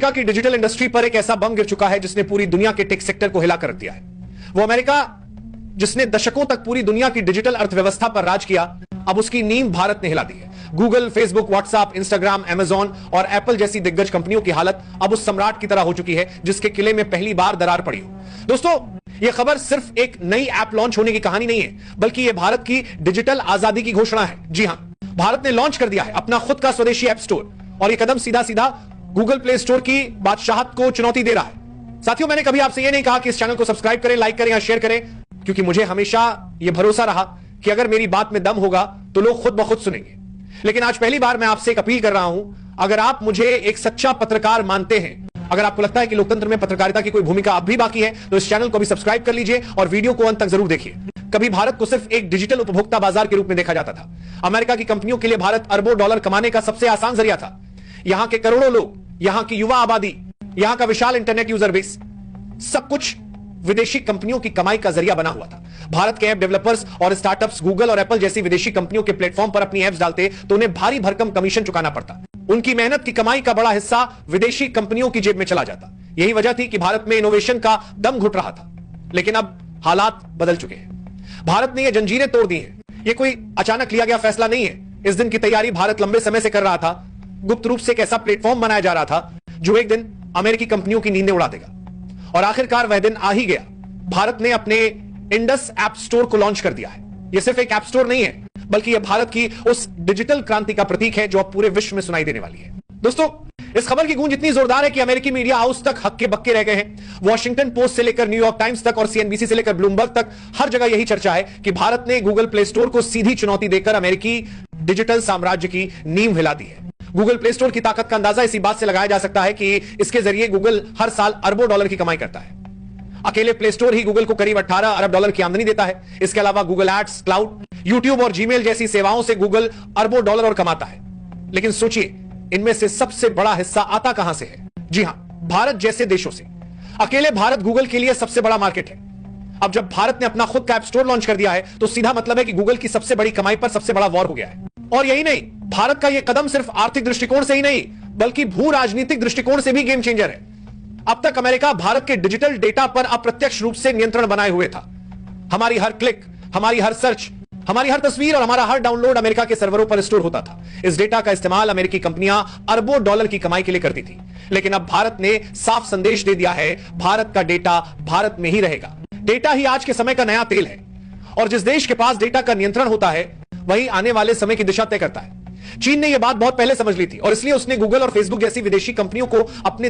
America की digital industry पर एक ऐसा बम गिर चुका है जिसने पूरी दुनिया के टेक सेक्टर को हिला कर दिया है। वो अमेरिका जिसने दशकों तक पूरी दुनिया की डिजिटल अर्थव्यवस्था पर राज किया, अब उसकी नींव भारत ने हिला दी है। Google, Facebook, WhatsApp, Instagram, Amazon और एप्पल जैसी दिग्गज कंपनियों की हालत अब उस सम्राट की तरह हो चुकी है जिसके किले में पहली बार दरार पड़ी हो। दोस्तों, यह खबर सिर्फ एक नई ऐप लॉन्च होने की कहानी नहीं है, बल्कि यह भारत की डिजिटल आजादी की घोषणा है। जी हां, भारत ने लॉन्च कर दिया है अपना खुद का स्वदेशी ऐप स्टोर और यह कदम सीधा सीधा गूगल प्ले स्टोर की बादशाहत को चुनौती दे रहा है। साथियों, मैंने कभी आपसे यह नहीं कहा कि इस चैनल को सब्सक्राइब करें, लाइक करें या शेयर करें, क्योंकि मुझे हमेशा यह भरोसा रहा कि अगर मेरी बात में दम होगा तो लोग खुद ब खुद सुनेंगे। लेकिन आज पहली बार मैं आपसे एक अपील कर रहा हूं, अगर आप मुझे एक सच्चा पत्रकार मानते हैं, अगर आपको लगता है कि लोकतंत्र में पत्रकारिता की कोई भूमिका अब भी बाकी है, तो इस चैनल को भी सब्सक्राइब कर लीजिए और वीडियो को अंत तक जरूर देखिए। कभी भारत को सिर्फ एक डिजिटल उपभोक्ता बाजार के रूप में देखा जाता था। अमेरिका की कंपनियों के लिए भारत अरबों डॉलर कमाने का सबसे आसान जरिया था। यहां के करोड़ों लोग, यहां की युवा आबादी, यहां का विशाल इंटरनेट यूजर बेस, सब कुछ विदेशी कंपनियों की कमाई का जरिया बना हुआ था। भारत के ऐप डेवलपर्स और स्टार्टअप्स गूगल और एप्पल जैसी विदेशी कंपनियों के प्लेटफॉर्म पर अपनी ऐप्स डालते तो उन्हें भारी भरकम कमीशन चुकाना पड़ता। उनकी मेहनत की कमाई का बड़ा हिस्सा विदेशी कंपनियों की जेब में चला जाता। यही वजह थी कि भारत में इनोवेशन का दम घुट रहा था। लेकिन अब हालात बदल चुके हैं। भारत ने यह जंजीरें तोड़ दी हैं। यह कोई अचानक लिया गया फैसला नहीं है। इस दिन की तैयारी भारत लंबे समय से कर रहा था। गुप्त रूप से एक ऐसा प्लेटफॉर्म बनाया जा रहा था जो एक दिन अमेरिकी कंपनियों की नींदें उड़ा देगा। और आखिरकार वह दिन आ ही गया। भारत ने अपने इंडस ऐप स्टोर को लॉन्च कर दिया है। यह सिर्फ एक ऐप स्टोर नहीं है, बल्कि यह भारत की उस डिजिटल क्रांति का प्रतीक है जो अब पूरे विश्व में सुनाई देने वाली है। दोस्तों, इस खबर की गूंज इतनी जोरदार है कि अमेरिकी मीडिया हाउस तक हक्के बक्के रह गए हैं। वॉशिंगटन पोस्ट से लेकर न्यूयॉर्क टाइम्स तक और सीएनबीसी से लेकर ब्लूमबर्ग तक हर जगह यही चर्चा है कि भारत ने गूगल प्ले स्टोर को सीधी चुनौती देकर अमेरिकी डिजिटल साम्राज्य की नींव हिला दी है। गूगल प्ले स्टोर की ताकत का अंदाजा इसी बात से लगाया जा सकता है कि इसके जरिए गूगल हर साल अरबों डॉलर की कमाई करता है। अकेले प्ले स्टोर ही गूगल को करीब 18 अरब डॉलर की आमदनी देता है। इसके अलावा गूगल एड्स, क्लाउड, यूट्यूब और जीमेल जैसी सेवाओं से गूगल अरबों डॉलर और कमाता है। लेकिन सोचिए, इनमें से सबसे बड़ा हिस्सा आता कहां से है? जी हां, भारत जैसे देशों से। अकेले भारत गूगल के लिए सबसे बड़ा मार्केट है। अब जब भारत ने अपना खुद का ऐप स्टोर लॉन्च कर दिया है, तो सीधा मतलब है कि गूगल की सबसे बड़ी कमाई पर सबसे बड़ा वॉर हो गया है। और यही नहीं, भारत का यह कदम सिर्फ आर्थिक दृष्टिकोण से ही नहीं, बल्कि भू राजनीतिक दृष्टिकोण से भी गेम चेंजर है। अब तक अमेरिका भारत के डिजिटल डेटा पर अप्रत्यक्ष रूप से नियंत्रण बनाए हुए था। हमारी हर क्लिक, हमारी हर सर्च, हमारी हर तस्वीर और हमारा हर डाउनलोड अमेरिका के सर्वरों पर स्टोर होता था। इस डेटा का इस्तेमाल अमेरिकी कंपनियां अरबों डॉलर की कमाई के लिए करती थी। लेकिन अब भारत ने साफ संदेश दे दिया है, भारत का डेटा भारत में ही रहेगा। डेटा ही आज के समय का नया तेल है और जिस देश के पास डेटा का नियंत्रण होता है, वही आने वाले समय की दिशा तय करता है। चीन ने यह बात बहुत पहले समझ ली थी और इसलिए उसने गूगल और फेसबुक जैसी विदेशी कंपनियों को अपने